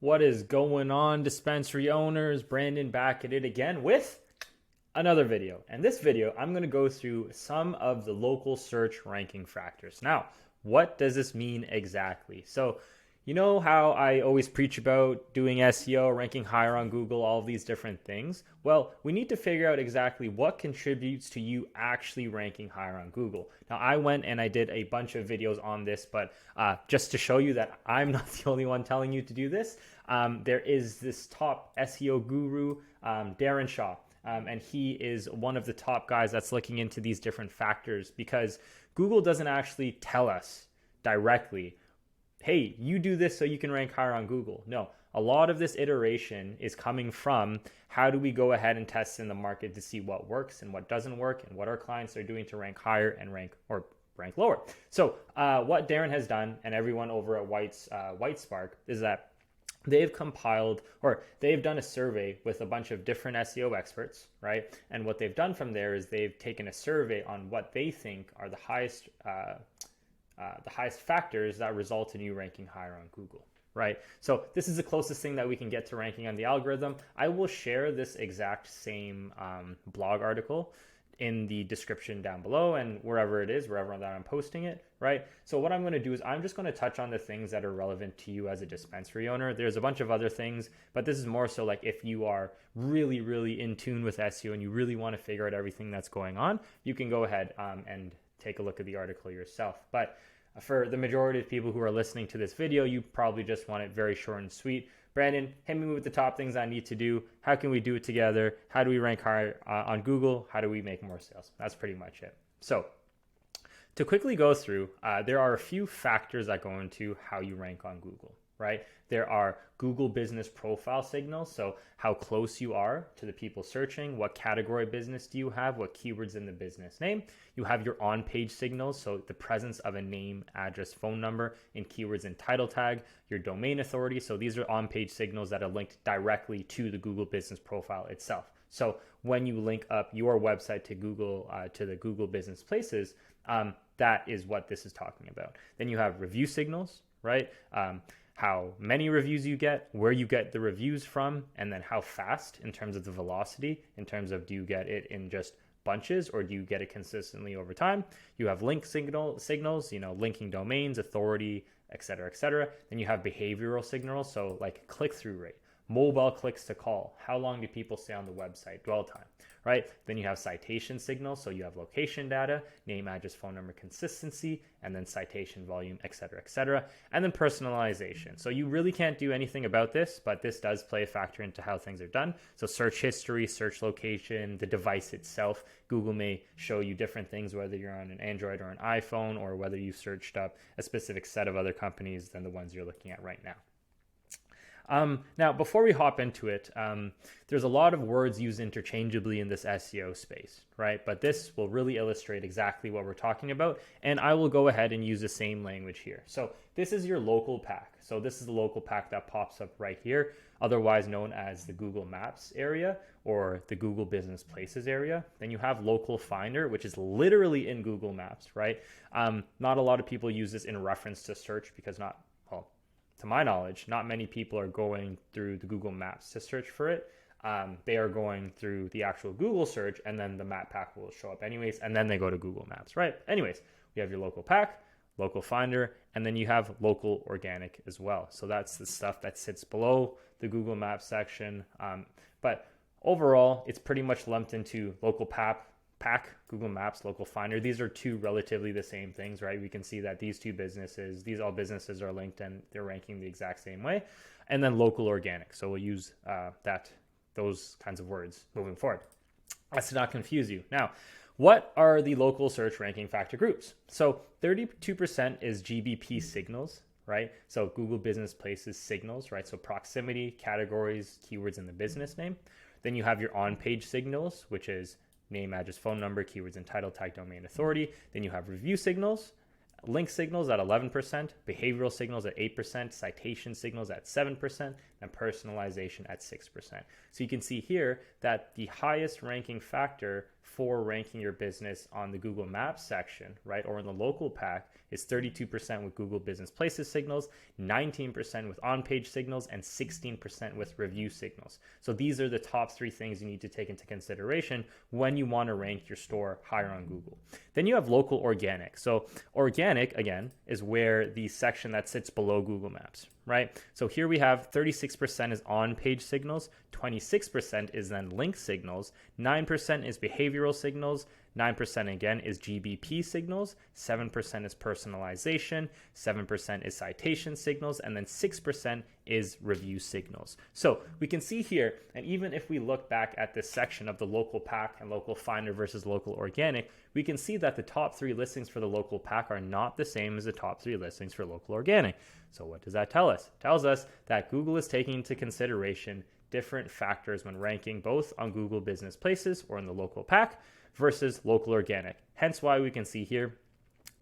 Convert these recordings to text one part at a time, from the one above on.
What is going on, dispensary owners? Brandon back at it again with another video. And this video, I'm going to go through some of the local search ranking factors. Now, what does this mean exactly? So, you know how I always preach about doing SEO, ranking higher on Google, all of these different things? Well, we need to figure out exactly what contributes to you actually ranking higher on Google. Now, I went and I did a bunch of videos on this, but just to show you that I'm not the only one telling you to do this, there is this top SEO guru, Darren Shaw. And he is one of the top guys that's looking into these different factors because Google doesn't actually tell us directly, hey, you do this so you can rank higher on Google. No, a lot of this iteration is coming from how do we go ahead and test in the market to see what works and what doesn't work and what our clients are doing to rank higher and rank lower. So what Darren has done and everyone over at White Spark is that they've compiled or they've done a survey with a bunch of different SEO experts, right? And what they've done from there is they've taken a survey on what they think are the highest factors that result in you ranking higher on Google, right? So this is the closest thing that we can get to ranking on the algorithm. I will share this exact same blog article in the description down below and wherever that I'm posting it, right? So what I'm going to do is I'm just going to touch on the things that are relevant to you as a dispensary owner. There's a bunch of other things, but this is more so like if you are really, really in tune with SEO and you really want to figure out everything that's going on, you can go ahead and take a look at the article yourself. But for the majority of people who are listening to this video, you probably just want it very short and sweet. Brandon, hit me with the top things I need to do. How can we do it together? How do we rank higher on Google? How do we make more sales? That's pretty much it. So to quickly go through, there are a few factors that go into how you rank on Google, right? There are Google business profile signals. So how close you are to the people searching, what category business do you have, what keywords in the business name. You have your on-page signals. So the presence of a name, address, phone number in keywords and title tag, your domain authority. So these are on-page signals that are linked directly to the Google business profile itself. So when you link up your website to Google, to the Google business places, that is what this is talking about. Then you have review signals, right? How many reviews you get, where you get the reviews from, and then how fast in terms of the velocity, in terms of do you get it in just bunches or do you get it consistently over time? You have link signals, linking domains, authority, et cetera, et cetera. Then you have behavioral signals, so like click-through rate, mobile clicks to call, how long do people stay on the website, dwell time, right? Then you have citation signals, so you have location data, name, address, phone number, consistency, and then citation volume, et cetera, and then personalization. So you really can't do anything about this, but this does play a factor into how things are done. So search history, search location, the device itself. Google may show you different things, whether you're on an Android or an iPhone, or whether you searched up a specific set of other companies than the ones you're looking at right now. Now, before we hop into it, there's a lot of words used interchangeably in this SEO space, right? But this will really illustrate exactly what we're talking about. And I will go ahead and use the same language here. So this is your local pack. So this is the local pack that pops up right here, otherwise known as the Google Maps area or the Google Business Places area. Then you have Local Finder, which is literally in Google Maps, right? Not a lot of people use this in reference to search because to my knowledge, not many people are going through the Google Maps to search for it. They are going through the actual Google search, and then the map pack will show up anyways, and then they go to Google Maps, right? Anyways, we have your local pack, local finder, and then you have local organic as well. So that's the stuff that sits below the Google Maps section. But overall, it's pretty much lumped into local pack, Google Maps, local finder. These are two relatively the same things, right? We can see that these all businesses are linked and they're ranking the exact same way. And then local organic. So we'll use those kinds of words moving forward. That's to not confuse you. Now, what are the local search ranking factor groups? So 32% is GBP signals, right? So Google Business Places signals, right? So proximity, categories, keywords in the business name. Then you have your on-page signals, which is name, address, phone number, keywords and title tag, domain authority. Then you have review signals, link signals at 11%, behavioral signals at 8%, citation signals at 7%, and personalization at 6%. So you can see here that the highest ranking factor for ranking your business on the Google Maps section, right, or in the local pack is 32% with Google Business Places signals, 19% with on-page signals, and 16% with review signals. So these are the top 3 things you need to take into consideration when you want to rank your store higher on Google. Then you have local organic. So organic, again, is where the section that sits below Google Maps, right? So here we have 36% is on-page signals, 26% is then link signals, 9% is behavioral signals, 9% again is GBP signals, 7% is personalization, 7% is citation signals, and then 6% is review signals. So we can see here, and even if we look back at this section of the local pack and local finder versus local organic, we can see that the top 3 listings for the local pack are not the same as the top 3 listings for local organic. So what does that tell us? It tells us that Google is taking into consideration different factors when ranking both on Google Business Places or in the local pack versus local organic. Hence why we can see here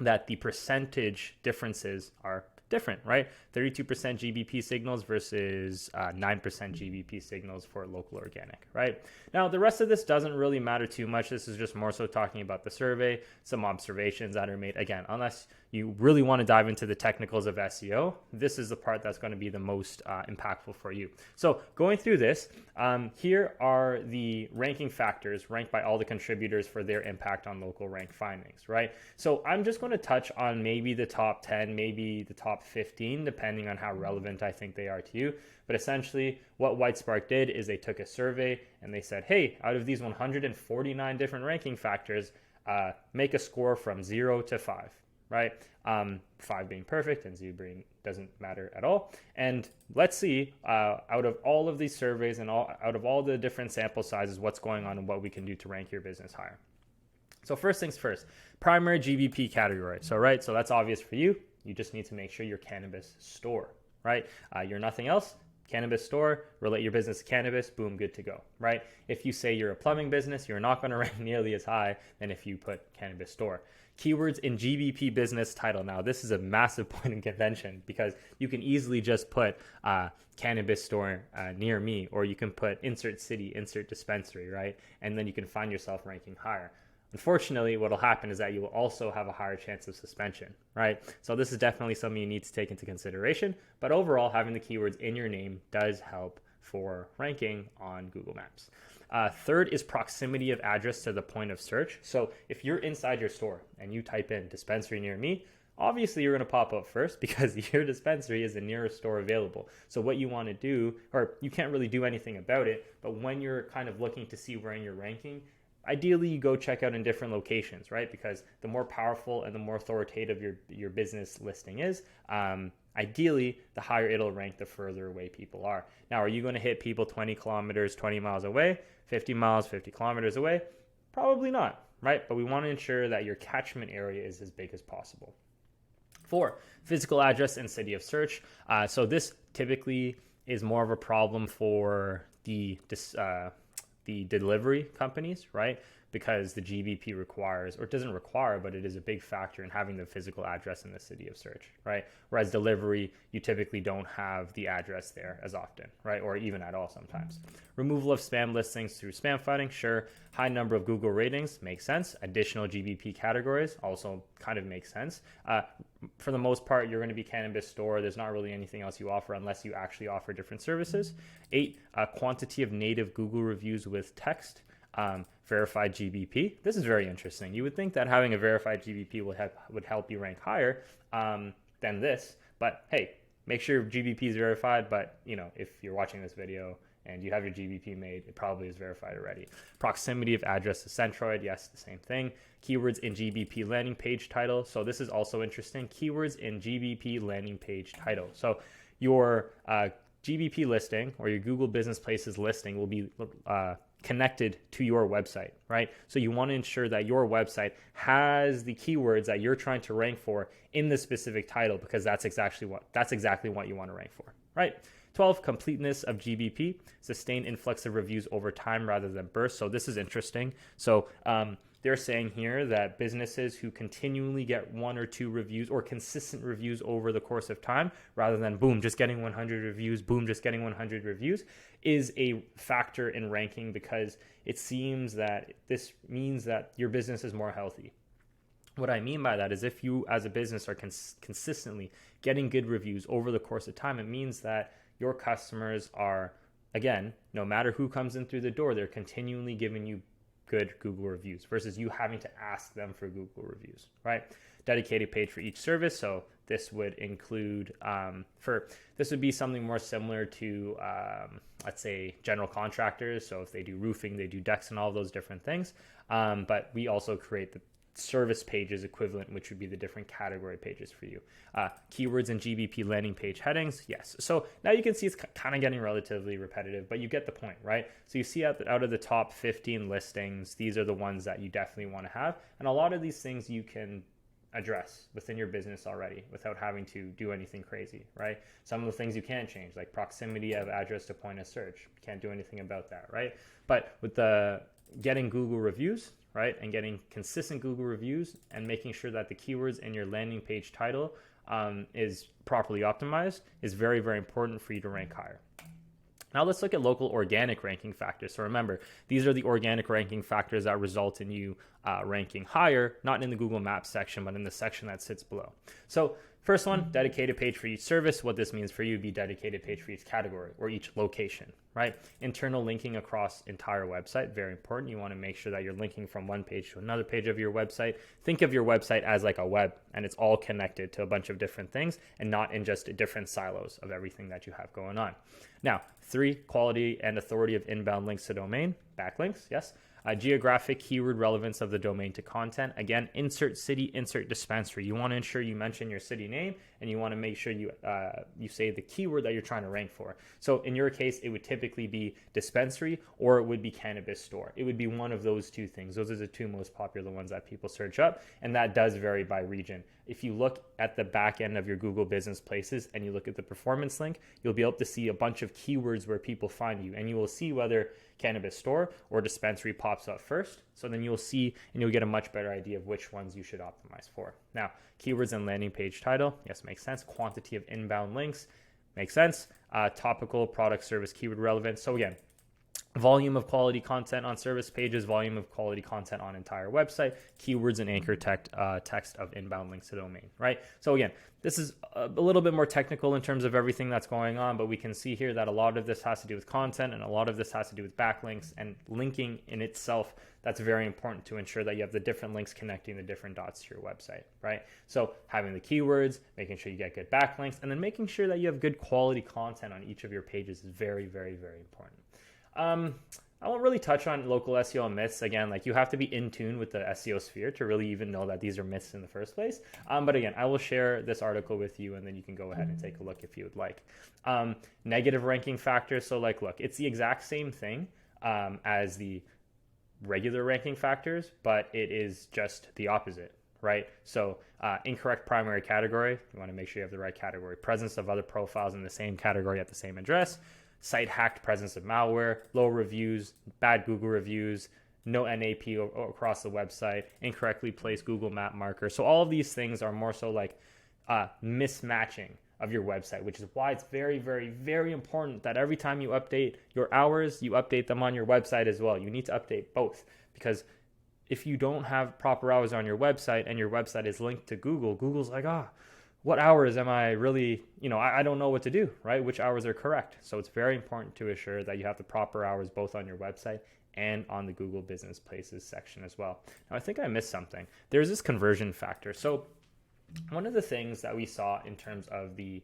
that the percentage differences are different, right? 32% GBP signals versus 9% GBP signals for local organic, right? Now, the rest of this doesn't really matter too much. This is just more so talking about the survey, some observations that are made. Again, unless you really want to dive into the technicals of SEO, this is the part that's going to be the most impactful for you. So going through this, here are the ranking factors ranked by all the contributors for their impact on local rank findings, right? So I'm just going to touch on maybe the top 10, maybe the top 15, depending on how relevant I think they are to you. But essentially what WhiteSpark did is they took a survey and they said, hey, out of these 149 different ranking factors, make a score from 0 to 5. Right? 5 being perfect and 0 being doesn't matter at all. And let's see, out of all of these surveys and out of all the different sample sizes, what's going on and what we can do to rank your business higher. So first things first, primary GBP category. So that's obvious for you. You just need to make sure you're cannabis store, right? You're nothing else. Cannabis store, relate your business to cannabis, boom, good to go, right? If you say you're a plumbing business, you're not going to rank nearly as high than if you put cannabis store. Keywords in GBP business title. Now, this is a massive point in contention because you can easily just put cannabis store near me, or you can put insert city, insert dispensary, right? And then you can find yourself ranking higher. Unfortunately, what will happen is that you will also have a higher chance of suspension, right? So this is definitely something you need to take into consideration. But overall, having the keywords in your name does help for ranking on Google Maps. Third is proximity of address to the point of search. So if you're inside your store and you type in dispensary near me, obviously you're going to pop up first because your dispensary is the nearest store available. So what you want to do, or you can't really do anything about it, but when you're kind of looking to see where in your ranking, ideally you go check out in different locations, right? Because the more powerful and the more authoritative your business listing is, ideally the higher it'll rank the further away people are. Now, are you going to hit people 20 kilometers, 20 miles away, 50 miles, 50 kilometers away? Probably not, right? But we want to ensure that your catchment area is as big as possible. 4, physical address and city of search. So this typically is more of a problem for the delivery companies, right? Because the GBP requires, or it doesn't require, but it is a big factor in having the physical address in the city of search, right? Whereas delivery, you typically don't have the address there as often, right? Or even at all sometimes. Removal of spam listings through spam fighting, sure. High number of Google ratings, makes sense. Additional GBP categories also kind of makes sense. For the most part, you're going to be cannabis store. There's not really anything else you offer unless you actually offer different services. 8, quantity of native Google reviews with text. Verified GBP. This is very interesting. You would think that having a verified GBP would help you rank higher than this, but hey, make sure your GBP is verified. But if you're watching this video and you have your GBP made, it probably is verified already. Proximity of address to Centroid, yes, the same thing. Keywords in GBP landing page title. So this is also interesting. Keywords in GBP landing page title. So your GBP listing or your Google Business Places listing will be connected to your website, right? So you want to ensure that your website has the keywords that you're trying to rank for in the specific title, because that's exactly what you want to rank for, right? 12, completeness of GBP, sustained influx of reviews over time rather than bursts. So this is interesting. So they're saying here that businesses who continually get 1 or 2 reviews or consistent reviews over the course of time, rather than boom, just getting 100 reviews, boom, just getting 100 reviews, is a factor in ranking, because it seems that this means that your business is more healthy. What I mean by that is if you as a business are consistently getting good reviews over the course of time, it means that your customers are, again, no matter who comes in through the door, they're continually giving you good Google reviews versus you having to ask them for Google reviews, right? Dedicated page for each service. So this would include, this would be something more similar to, let's say, general contractors. So if they do roofing, they do decks and all those different things. But we also create the service pages equivalent, which would be the different category pages for you. Keywords and GBP landing page headings, yes. So now you can see it's kind of getting relatively repetitive, but you get the point, right? So you see out of the top 15 listings, these are the ones that you definitely want to have. And a lot of these things you can address within your business already without having to do anything crazy, right? Some of the things you can't change, like proximity of address to point of search. You can't do anything about that, right? But with the getting Google reviews, right, and getting consistent Google reviews and making sure that the keywords in your landing page title is properly optimized is very, very important for you to rank higher. Now let's look at local organic ranking factors. So remember, these are the organic ranking factors that result in you ranking higher, not in the Google Maps section, but in the section that sits below. So first one, dedicated page for each service. What this means for you would be dedicated page for each category or each location, right? Internal linking across entire website, very important. You want to make sure that you're linking from one page to another page of your website. Think of your website as like a web, and it's all connected to a bunch of different things and not in just different silos of everything that you have going on. Now, 3, quality and authority of inbound links to domain, backlinks, yes. Geographic keyword relevance of the domain to content. Again, insert city, insert dispensary. You want to ensure you mention your city name, and you want to make sure you say the keyword that you're trying to rank for. So in your case, it would typically be dispensary or it would be cannabis store. It would be one of those two things. Those are the two most popular ones that people search up, and that does vary by region. If you look at the back end of your Google Business Places and you look at the performance link, you'll be able to see a bunch of keywords where people find you, and you will see whether cannabis store or dispensary pops up first. So then you'll see and you'll get a much better idea of which ones you should optimize for. Now, keywords and landing page title, yes, makes sense. Quantity of inbound links, makes sense. Topical, product, service, keyword relevance. So again, volume of quality content on service pages, volume of quality content on entire website, keywords and anchor text of inbound links to domain, right? So again, this is a little bit more technical in terms of everything that's going on, but we can see here that a lot of this has to do with content and a lot of this has to do with backlinks and linking in itself. That's very important to ensure that you have the different links connecting the different dots to your website, right? So having the keywords, making sure you get good backlinks, and then making sure that you have good quality content on each of your pages is very, very, very important. I won't really touch on local SEO myths. Again, like you have to be in tune with the SEO sphere to really even know that these are myths in the first place. But again, I will share this article with you and then you can go ahead and take a look if you would like. Negative ranking factors. So like, look, it's the exact same thing as the regular ranking factors, but it is just the opposite, right? So incorrect primary category. You want to make sure you have the right category. Presence of other profiles in the same category at the same address. Site hacked, presence of malware, low reviews, bad Google reviews, no NAP across the website, incorrectly placed Google map marker. So all of these things are more so like mismatching of your website, which is why it's very, very, very important that every time you update your hours, you update them on your website as well. You need to update both, because if you don't have proper hours on your website and your website is linked to Google, Google's like, what hours am I really, I don't know what to do, right? Which hours are correct. So it's very important to assure that you have the proper hours both on your website and on the Google Business Places section as well. Now, I think I missed something. There's this conversion factor. So one of the things that we saw in terms of the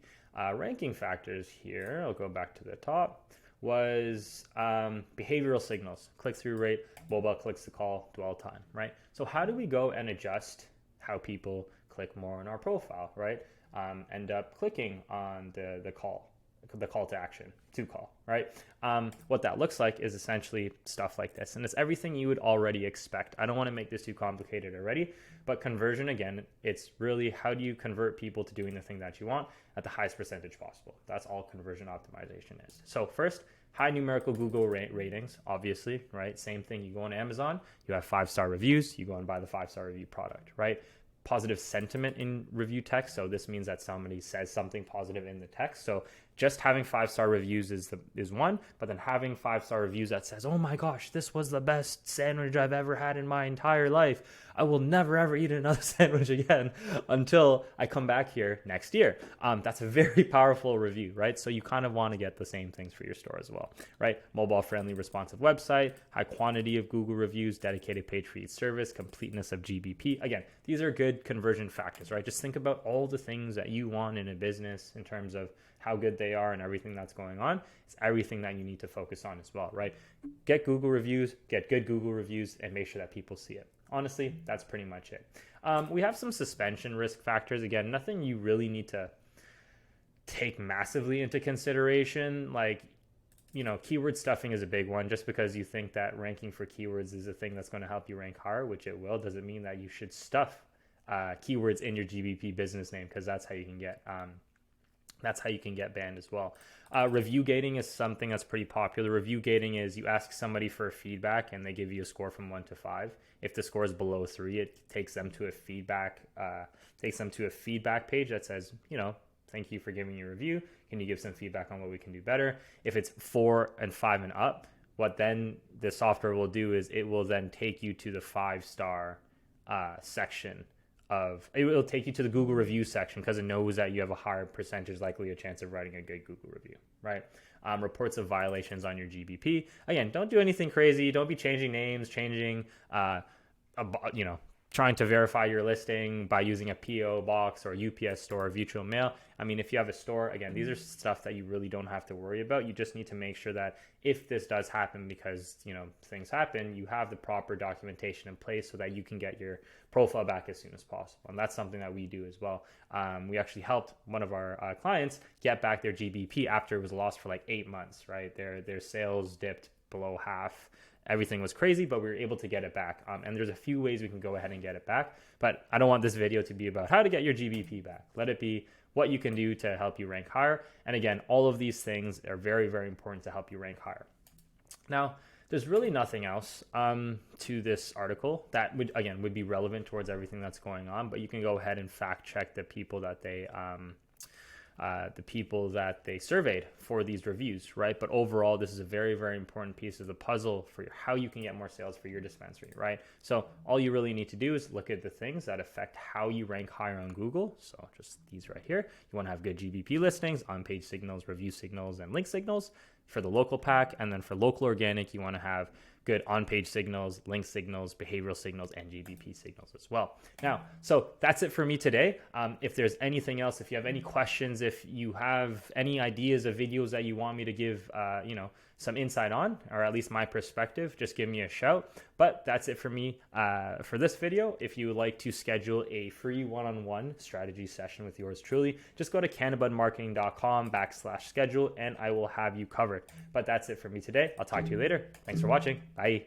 ranking factors here, I'll go back to the top, was behavioral signals, click-through rate, mobile clicks to call, dwell time, right? So how do we go and adjust how people click more on our profile, right? End up clicking on the call to action, to call, right? What that looks like is essentially stuff like this. And it's everything you would already expect. I don't want to make this too complicated already, but conversion, again, it's really how do you convert people to doing the thing that you want at the highest percentage possible. That's all conversion optimization is. So first, high numerical Google ratings, obviously, right? Same thing, you go on Amazon, you have 5-star reviews, you go and buy the 5-star review product, right? Positive sentiment in review text. So this means that somebody says something positive in the text. So just having 5-star reviews is one, but then having 5-star reviews that says, oh my gosh, this was the best sandwich I've ever had in my entire life. I will never ever eat another sandwich again until I come back here next year. That's a very powerful review, right? So you kind of want to get the same things for your store as well, right? Mobile friendly, responsive website, high quantity of Google reviews, dedicated page for each service, completeness of GBP. Again, these are good conversion factors, right? Just think about all the things that you want in a business in terms of how good they are and everything that's going on. It's everything that you need to focus on as well, right? Get Google reviews, get good Google reviews, and make sure that people see it. Honestly, that's pretty much it. We have some suspension risk factors. Again, nothing you really need to take massively into consideration. Like, keyword stuffing is a big one. Just because you think that ranking for keywords is a thing that's going to help you rank higher, which it will, doesn't mean that you should stuff keywords in your GBP business name, because that's how you can get banned as well. Review gating is something that's pretty popular. Review gating is you ask somebody for feedback and they give you a score from 1 to 5. If the score is below 3, it takes them to a feedback page that says, thank you for giving your review. Can you give some feedback on what we can do better? If it's 4 and 5 and up, what then the software will do is it will then take you to the 5-star section. It will take you to the Google review section because it knows that you have a higher percentage likely a chance of writing a good Google review, right? Reports of violations on your GBP. Again, don't do anything crazy. Don't be changing names, trying to verify your listing by using a PO box or UPS store or virtual mail. I mean, if you have a store, again, these are stuff that you really don't have to worry about. You just need to make sure that if this does happen, because, things happen, you have the proper documentation in place so that you can get your profile back as soon as possible. And that's something that we do as well. We actually helped one of our clients get back their GBP after it was lost for like 8 months, right? Their sales dipped below half. Everything was crazy, but we were able to get it back. And there's a few ways we can go ahead and get it back. But I don't want this video to be about how to get your GBP back. Let it be what you can do to help you rank higher. And again, all of these things are very, very important to help you rank higher. Now, there's really nothing else to this article that would be relevant towards everything that's going on. But you can go ahead and fact check the people that they surveyed for these reviews, right? But overall, this is a very, very important piece of the puzzle for how you can get more sales for your dispensary, right? So all you really need to do is look at the things that affect how you rank higher on Google. So just these right here. You want to have good GBP listings, on-page signals, review signals, and link signals for the local pack. And then for local organic, you want to have good on-page signals, link signals, behavioral signals, and GBP signals as well. Now, so that's it for me today. If there's anything else, if you have any questions, if you have any ideas of videos that you want me to give, some insight on, or at least my perspective, just give me a shout. But that's it for me for this video. If you would like to schedule a free one-on-one strategy session with yours truly, just go to cannabudmarketing.com/schedule and I will have you covered. But that's it for me today. I'll talk to you later. Thanks for watching. Bye.